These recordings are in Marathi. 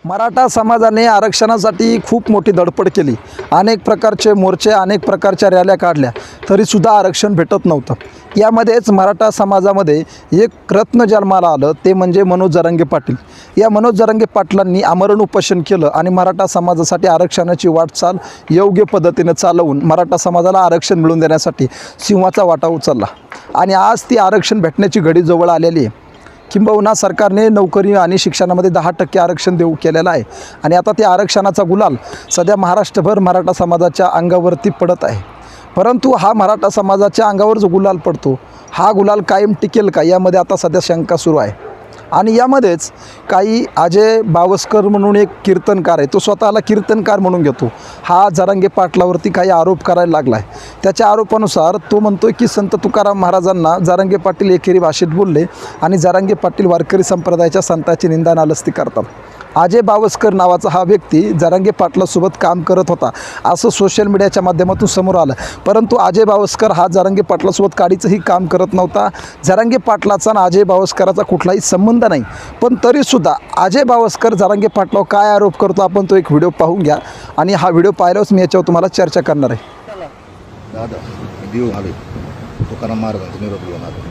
मराठा समाजाने आरक्षणासाठी खूप मोठी धडपड केली. अनेक प्रकारचे मोर्चे, अनेक प्रकारच्या रॅल्या काढल्या, तरीसुद्धा आरक्षण भेटत नव्हतं. यामध्येच मराठा समाजामध्ये एक रत्न जन्माला आलं, ते म्हणजे मनोज जरांगे पाटील. या मनोज जरांगे पाटलांनी आमरण उपोषण केलं आणि मराठा समाजासाठी आरक्षणाची वाटचाल योग्य पद्धतीने चालवून मराठा समाजाला आरक्षण मिळवून देण्यासाठी सिंहाचा वाटा उचलला. आणि आज ती आरक्षण भेटण्याची घडी जवळ आलेली आहे. किंबहुना सरकारने नोकरी आणि शिक्षणामध्ये 10% आरक्षण देऊ केलेलं आहे. आणि आता त्या आरक्षणाचा गुलाल सध्या महाराष्ट्रभर मराठा समाजाच्या अंगावरती पडत आहे. परंतु हा मराठा समाजाच्या अंगावर जो गुलाल पडतो, हा गुलाल कायम टिकेल का, यामध्ये आता सध्या शंका सुरू आहे. आणि यामध्येच काही अजय बावस्कर म्हणून एक कीर्तनकार आहे, तो स्वतःला कीर्तनकार म्हणून घेतो. हा जरांगे पाटलावरती काही आरोप करायला लागला आहे. त्याच्या आरोपानुसार तो म्हणतो की संत तुकाराम महाराजांना जरांगे पाटील एकेरी भाषेत बोलले आणि जरांगे पाटील वारकरी संप्रदायाच्या संतांची निंदा नालस्ती करतात. अजय बावस्कर नावाचा हा व्यक्ती जरांगे पाटलासोबत काम करत होता, असं सोशल मीडियाच्या माध्यमातून समोर आलं. परंतु अजय बावस्कर हा जरांगे पाटलासोबत काडीचंही काम करत नव्हता. जरांगे पाटलाचा आणि अजय बावस्कराचा कुठलाही संबंध नाही. पण तरीसुद्धा अजय बावस्कर जरांगे पाटलावर काय आरोप करतो, आपण तो एक व्हिडिओ पाहून घ्या. आणि हा व्हिडिओ पाहिल्यावर मी याच्यावर तुम्हाला चर्चा करणार आहे. दादा देऊ आले तुकाराम महाराजांचा निरोप घेऊन आलो.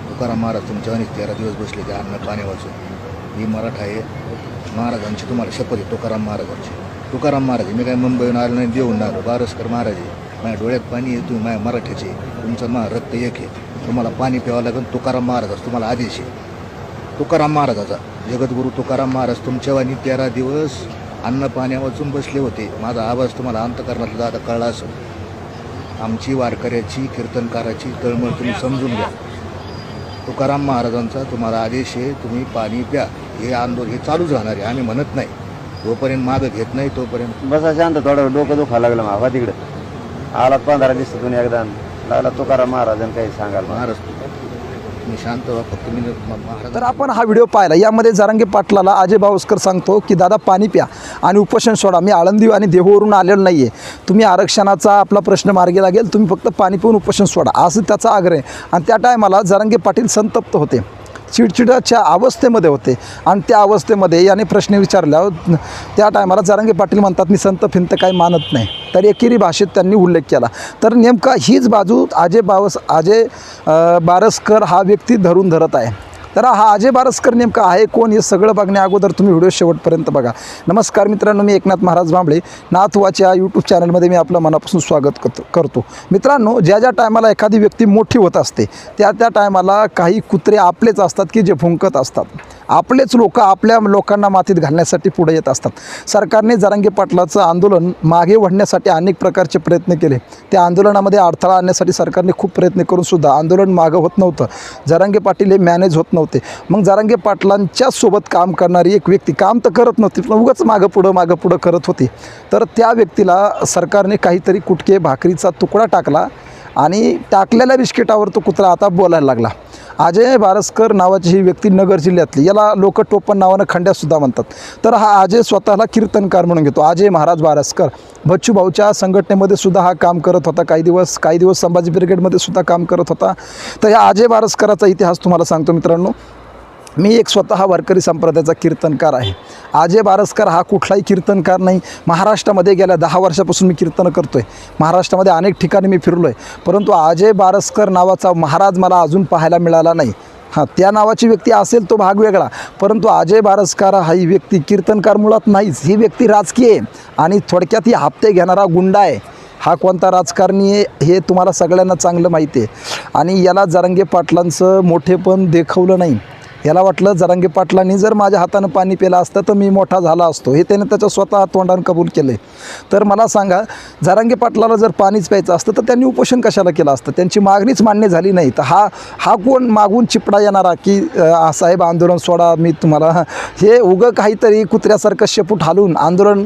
तुकाराम महाराज तुमच्या अनेक 13 दिवस बसले ते अन्न पाणी वाचून. मी मराठा आहे, महाराजांची तुम्हाला शपथ आहे, तुकाराम महाराजांची. तुकाराम महाराज मी काय मुंबईहून आलो नाही, देऊन आलो. बारसकर महाराज आहे, माझ्या डोळ्यात पाणी आहे, तुम्ही माझ्या मराठ्याचे, तुमचं रक्त एक आहे, तुम्हाला पाणी प्यावं लागेल. तुकाराम महाराजाचा तुम्हाला आदेश आहे. तुकाराम महाराजाचा, जगद्गुरू तुकाराम महाराज तुमच्यावानी 13 दिवस अन्न पाण्या वाचून बसले होते. माझा आवाज तुम्हाला अंतकरणातला दादा कळला असेल. आमची वारकऱ्याची, कीर्तनकाराची तळमळ तुम्ही समजून घ्या. तुकाराम महाराजांचा तुम्हाला आदेश आहे, तुम्ही पाणी प्या. हे आंदोलन हे चालूच राहणार आहे. आम्ही म्हणत नाही, जोपर्यंत मागं घेत नाही तोपर्यंत. बसा शांत, थोडं डोकं दुखायला लागलं मावा तिकडं. आलात 15 दिवसातून एकदा लागला तुकाराम महाराजांनी काही सांगाल. महाराज तुम्ही शांत व्हा, फक्त मी महाराज. तर आपण हा व्हिडिओ पाहिला. यामध्ये जरांगे पाटलाला अजय बावस्कर सांगतो की दादा पाणी प्या आणि उपोषण सोडा. मी आळंदी आणि देहूवरून आलेलो नाही आहे, तुम्ही आरक्षणाचा आपला प्रश्न मार्गी लागेल, तुम्ही फक्त पाणी पिऊन उपोषण सोडा, असं त्याचा आग्रह आहे. आणि त्या टायमाला जरांगे पाटील संतप्त होते, चिडचिडाच्या अवस्थेमध्ये होते. आणि त्या अवस्थेमध्ये याने प्रश्न विचारल्यावर त्या टायमाला जरांगे पाटील म्हणतात मी संत फिंत काही मानत नाही. तर एकेरी भाषेत त्यांनी उल्लेख केला. तर नेमका हीच बाजू अजय बारसकर हा व्यक्ती धरत आहे. तर हा अजय बारसकर नेमका आहे कोण, हे सगळं बघण्या अगोदर तुम्ही व्हिडिओ शेवटपर्यंत बघा. नमस्कार मित्रांनो, मी एकनाथ महाराज भांबळे, नाथवाच्या यूट्यूब चॅनलमध्ये मी आपलं मनापासून स्वागत करतो. मित्रांनो, ज्या टायमाला एखादी व्यक्ती मोठी होत असते त्या टायमाला काही कुत्रे आपलेच असतात की जे भुंकत असतात. आपलेच लोक आपल्या लोकांना मातीत घालण्यासाठी पुढे येत असतात. सरकारने जरांगे पाटलाचं आंदोलन मागे वळण्यासाठी अनेक प्रकारचे प्रयत्न केले. त्या आंदोलनामध्ये अडथळा आणण्यासाठी सरकारने खूप प्रयत्न करूनसुद्धा आंदोलन मागं होत नव्हतं. जरांगे पाटील हे मॅनेज होत नव्हते. मग जरांगे पाटलांच्या सोबत काम करणारी एक व्यक्ती काम तर करत नव्हती, पण उगाच मागं पुढं करत होती. तर त्या व्यक्तीला सरकारने काहीतरी कुटके भाकरीचा तुकडा टाकला आणि टाकलेल्या बिस्किटावर तो कुत्रा आता बोलायला लागला. अजय बारसकर नावाची ही व्यक्ती नगर जिल्ह्यातली, याला लोक टोपण नावानं खंड्यासुद्धा म्हणतात. तर हा अजय स्वतःला कीर्तनकार म्हणून घेतो. अजय महाराज बारसकर बच्चू भाऊच्या संघटनेमध्ये सुद्धा हा काम करत होता. काही दिवस संभाजी ब्रिगेडमध्ये सुद्धा काम करत होता. तर या अजय बारसकराचा इतिहास तुम्हाला सांगतो मित्रांनो. मी एक स्वतः वारकरी संप्रदायाचा कीर्तनकार आहे. अजय बारसकर हा कुठलाही कीर्तनकार नाही. महाराष्ट्रामध्ये गेल्या 10 वर्षापासून मी कीर्तन करतो आहे. महाराष्ट्रामध्ये अनेक ठिकाणी मी फिरलो आहे, परंतु अजय बारसकर नावाचा महाराज मला अजून पाहायला मिळाला नाही. हां, त्या नावाची व्यक्ती असेल तो भाग वेगळा, परंतु अजय बारसकर हा ही व्यक्ती कीर्तनकार मुळात नाहीच. ही व्यक्ती राजकीय आहे आणि थोडक्यात ही हप्ते घेणारा गुंडा आहे. हा कोणता राजकारणी आहे हे तुम्हाला सगळ्यांना चांगलं माहिती आहे. आणि याला जरांगे पाटलांचं मोठेपण देखवलं नाही. याला वाटलं जरांगे पाटलांनी जर माझ्या हातानं पाणी पिलं असतं तर मी मोठा झाला असतो, हे त्याने त्याच्या स्वतः तोंडानं कबूल केलं आहे. तर मला सांगा, जरांगे पाटलाला जर पाणीच प्यायचं असतं तर त्यांनी उपोषण कशाला केलं असतं? त्यांची मागणीच मान्य झाली नाही. तर हा कोण मागून चिपडा येणारा की साहेब आंदोलन सोडा, मी तुम्हाला हे उगं काहीतरी कुत्र्यासारखं शेपूट हालून आंदोलन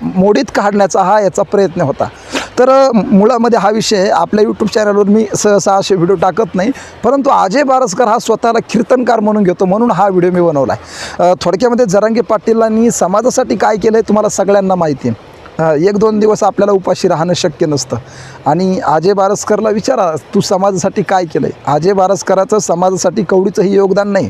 मोडीत काढण्याचा हा याचा प्रयत्न होता. तर मुळामध्ये हा विषय आपल्या यूट्यूब चॅनलवर मी सहसा असे व्हिडिओ टाकत नाही, परंतु अजय बारसकर हा स्वतःला कीर्तनकार म्हणून घेतो, म्हणून हा व्हिडिओ मी बनवला आहे. थोडक्यामध्ये जरांगे पाटीलांनी समाजासाठी काय केलं आहे तुम्हाला सगळ्यांना माहिती आहे. 1-2 दिवस आपल्याला उपाशी राहणं शक्य नसतं. आणि अजय बारसकरला विचारा, तू समाजासाठी काय केलं आहे? अजय बारसकराचं समाजासाठी कवडीचंही योगदान नाही.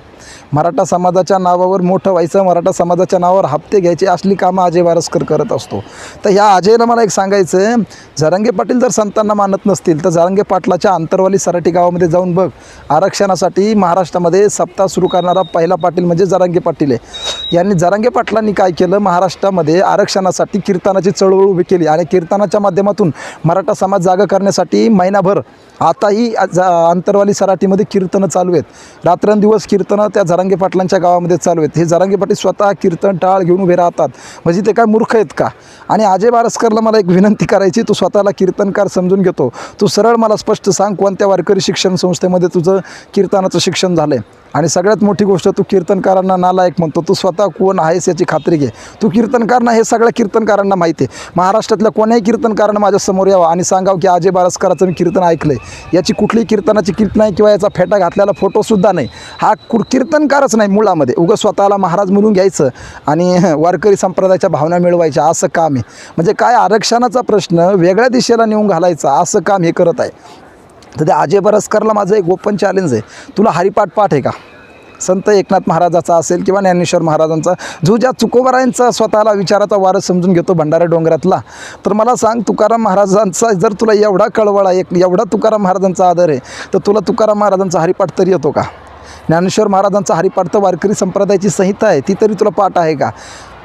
मराठा समाजाच्या नावावर मोठं व्हायचं, मराठा समाजाच्या नावावर हप्ते घ्यायचे, असली कामं अजय बारसकर करत असतो. तर ह्या अजयला मला एक सांगायचं आहे, जरांगे पाटील जर संतांना मानत नसतील तर जरांगे पाटलाच्या अंतरवाली सराटी गावामध्ये जाऊन बघ. आरक्षणासाठी महाराष्ट्रामध्ये सप्ताह सुरू करणारा पहिला पाटील म्हणजे जरांगे पाटील आहे. यांनी जरांगे पाटलांनी काय केलं, महाराष्ट्रामध्ये आरक्षणासाठी कीर्तनाची चळवळ उभी केली आणि कीर्तनाच्या माध्यमातून मराठा समाज जागा करण्यासाठी महिनाभर आताही अंतरवाली सराटीमध्ये कीर्तनं चालू आहेत. रात्रंदिवस कीर्तनं त्या जरांगे पाटलांच्या गावामध्ये चालू आहेत. हे जरांगे पाटील स्वतः कीर्तन टाळ घेऊन उभे राहतात. म्हणजे ते काय मूर्ख आहेत का? आणि अजय बारसकरला मला एक विनंती करायची, तू स्वतःला कीर्तनकार समजून घेतो, तू सरळ मला स्पष्ट सांग कोणत्या वारकरी शिक्षण संस्थेमध्ये तुझं कीर्तनाचं शिक्षण झालं आहे. आणि सगळ्यात मोठी गोष्ट, तू कीर्तनकारांना नालायक म्हणतो. तू स्वतः कोण आहेस याची खात्री घे. तू कीर्तनकार ना, हे सगळ्या कीर्तनकारांना माहिती आहे. महाराष्ट्रातल्या कोण्याही कीर्तनकारांना माझ्यासमोर यावं आणि सांगावं की अजय बारसकराचं मी कीर्तन ऐकलं आहे. याची कुठलीही कीर्तनाची कीर्तन नाही किंवा याचा फेटा घातलेला फोटोसुद्धा नाही. हा कीर्तनकारच नाही मुळामध्ये. उगाच स्वतःला महाराज म्हणून घ्यायचं आणि वारकरी संप्रदायाच्या भावना मिळवायच्या, असं काम आहे. म्हणजे काय आरक्षणाचा प्रश्न वेगळ्या दिशेला नेऊन घालायचा, असं काम हे करत आहे. तर ते अजय बारसकरला माझं एक ओपन चॅलेंज आहे, तुला हरिपाठ पाठ आहे का? संत एकनाथ महाराजाचा असेल किंवा ज्ञानेश्वर महाराजांचा, जो ज्या तुकोबारायांचा स्वतःला विचाराचा वारस समजून घेतो भंडारा डोंगरातला, तर मला सांग, तुकाराम महाराजांचा जर तुला एवढा कळवळा, एवढा तुकाराम महाराजांचा आदर आहे, तर तुला तुकाराम महाराजांचा हरिपाठ तरी येतो का? ज्ञानेश्वर महाराजांचा हरिपाठ तर वारकरी संप्रदायाची संहिता आहे, ती तरी तुला पाठ आहे का?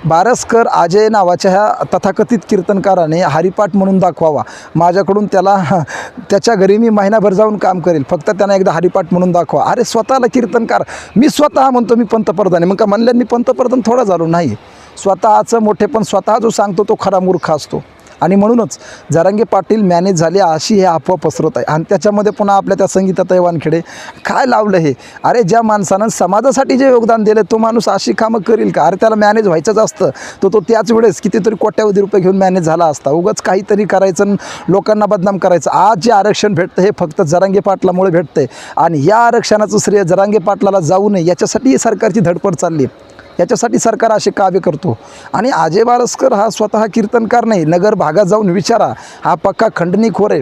बारसकर अजय नावाच्या ह्या तथाकथित कीर्तनकाराने हरिपाठ म्हणून दाखवावा. माझ्याकडून त्याच्या घरी मी महिनाभर जाऊन काम करेल, फक्त त्यांना एकदा हरिपाठ म्हणून दाखवा. अरे स्वतःला कीर्तनकार, मी स्वतः म्हणतो मी पंतप्रधान आहे, मग का म्हणल्याने मी पंतप्रधान थोडा झालो नाही. स्वतःचं मोठेपण स्वतः जो सांगतो तो खरा मूर्ख असतो. आणि म्हणूनच जरांगे पाटील मॅनेज झाले अशी हे अफवा पसरत आहे. आणि त्याच्यामध्ये पुन्हा आपल्या त्या संगीताताई वानखेडे काय लावलं हे? अरे ज्या माणसानं समाजासाठी जे योगदान दिलं तो माणूस अशी कामं करील का? अरे त्याला मॅनेज व्हायचंच असतं, तो त्याच वेळेस कितीतरी कोट्यावधी रुपये घेऊन मॅनेज झाला असता. उगाच काहीतरी करायचं, लोकांना बदनाम करायचं. आज जे आरक्षण भेटतं हे फक्त जरांगे पाटलामुळे भेटतंय आणि या आरक्षणाचं श्रेय जरांगे पाटलाला जाऊ नये याच्यासाठी ही सरकारची धडपड चालली आहे. याच्यासाठी सरकार असे काव्य करतो. आणि अजय बारसकर हा स्वतः कीर्तनकार नाही. नगर भागात जाऊन विचारा, हा पक्का खंडणीखोर आहे.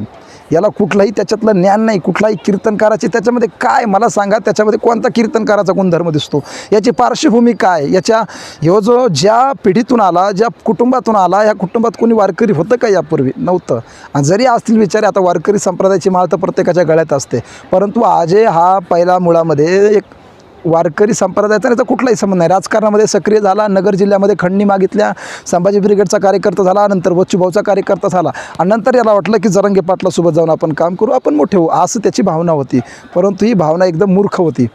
याला कुठलाही त्याच्यातलं ज्ञान नाही, कुठलाही कीर्तनकाराची त्याच्यामध्ये काय, मला सांगा त्याच्यामध्ये कोणता कीर्तनकाराचा गुणधर्म दिसतो? याची पार्श्वभूमी काय? ह्यो जो ज्या पिढीतून आला, ज्या कुटुंबातून आला, ह्या कुटुंबात कोणी वारकरी होतं का यापूर्वी? नव्हतं. आणि जरी असतील विचारे, आता वारकरी संप्रदायाची माळ तर प्रत्येकाच्या गळ्यात असते, परंतु अजय हा पहिला मुळामध्ये एक वारकरी संप्रदायाचा त्याचा कुठलाही संबंध नाही. राजकारणामध्ये सक्रिय झाला, नगर जिल्ह्यामध्ये खंडणी मागितल्या, संभाजी ब्रिगेडचा कार्यकर्ता झाला, नंतर बच्चूभाऊचा कार्यकर्ता झाला आणि नंतर याला वाटलं की जरांगे पाटलासोबत जाऊन आपण काम करू, आपण मोठे होऊ, असं त्याची भावना होती. परंतु ही भावना एकदम मूर्ख होती.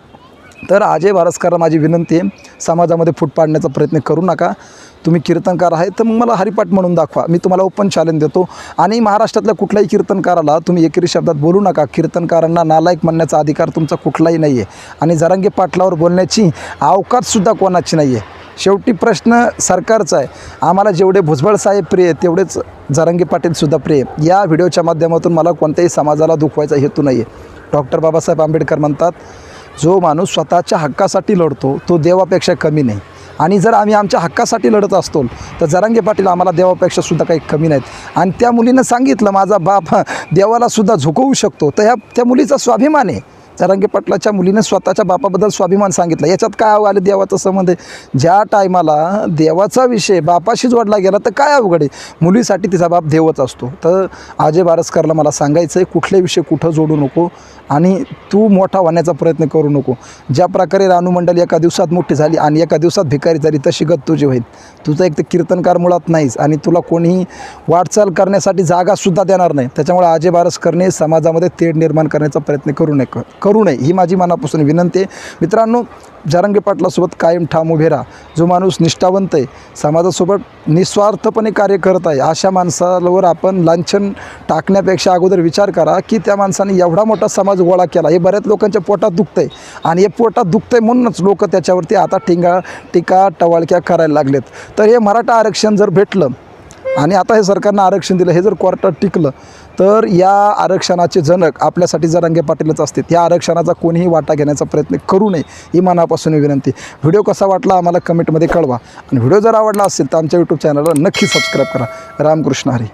तर अजय बारसकरला माझी विनंती आहे, समाजामध्ये फूट पाडण्याचा प्रयत्न करू नका. तुम्ही कीर्तनकार आहे तर मग मला हरिपाठ म्हणून दाखवा, मी तुम्हाला ओपन चॅलेंज देतो. आणि महाराष्ट्रातल्या कुठल्याही कीर्तनकाराला तुम्ही एकेरी शब्दात बोलू नका. कीर्तनकारांना नालायक म्हणण्याचा अधिकार तुमचा कुठलाही नाही आहे आणि जरांगे पाटलावर बोलण्याची अवकाशसुद्धा कोणाची नाही आहे. शेवटी प्रश्न सरकारचा आहे. आम्हाला जेवढे भुजबळ साहेब प्रिय तेवढेच जरांगे पाटीलसुद्धा प्रिय. या व्हिडिओच्या माध्यमातून मला कोणत्याही समाजाला दुखवायचा हेतू नाही आहे. डॉक्टर बाबासाहेब आंबेडकर म्हणतात, जो माणूस स्वतःच्या हक्कासाठी लढतो तो देवापेक्षा कमी नाही. आणि जर आम्ही आमच्या हक्कासाठी लढत असतो तर जरांगे पाटील आम्हाला देवापेक्षा सुद्धा काही कमी नाहीत. आणि त्या मुलीनं सांगितलं, माझा बाप देवालासुद्धा झुकवू शकतो, तर त्या मुलीचा स्वाभिमान आहे. जरांगे पाटलाच्या मुलीने स्वतःच्या बापाबद्दल स्वाभिमान सांगितलं. याच्यात काय आलं देवाचा संबंध आहे? ज्या टायमाला देवाचा विषय बापाशी जोडला गेला तर काय अवघड आहे? मुलीसाठी तिचा बाप देवच असतो. तर अजय बारसकरला मला सांगायचं आहे, कुठले विषय कुठं जोडू नको आणि तू मोठा होण्याचा प्रयत्न करू नको. ज्या प्रकारे रानू मंडल एका दिवसात मोठी झाली आणि एका दिवसात भिकारी झाली, तशी गत तुझी होईल. तुझं एक तर कीर्तनकार मुळात नाहीच आणि तुला कोणीही वाटचाल करण्यासाठी जागासुद्धा देणार नाही. त्याच्यामुळे अजय बारसकरने समाजामध्ये तेढ निर्माण करण्याचा प्रयत्न करू नये ही माझी मनापासून विनंती आहे. मित्रांनो, जरांगे पाटलासोबत कायम ठाम उभे राहा. जो माणूस निष्ठावंत आहे, समाजासोबत निस्वार्थपणे कार्य करत आहे, अशा माणसावर आपण लांछन टाकण्यापेक्षा अगोदर विचार करा की त्या माणसाने एवढा मोठा समाज गोळा केला. हे बऱ्याच लोकांच्या पोटात दुखतं आहे आणि हे पोटात दुखतं आहे म्हणूनच लोक त्याच्यावरती आता टीका टवाळक्या करायला लागलेत. तर हे मराठा आरक्षण जर भेटलं आणि आता हे सरकारनं आरक्षण दिलं, हे जर कोर्टात टिकलं तर या आरक्षणाचे जनक आपल्यासाठी जरांगे पाटीलच असते. त्या आरक्षणाचा कोणीही वाटा घेण्याचा प्रयत्न करू नये ही मनापासून विनंती. व्हिडिओ कसा वाटला आम्हाला कमेंटमध्ये कळवा आणि व्हिडिओ जर आवडला असेल तर आमच्या यूट्यूब चॅनलला नक्की सबस्क्राईब करा. रामकृष्ण हरी.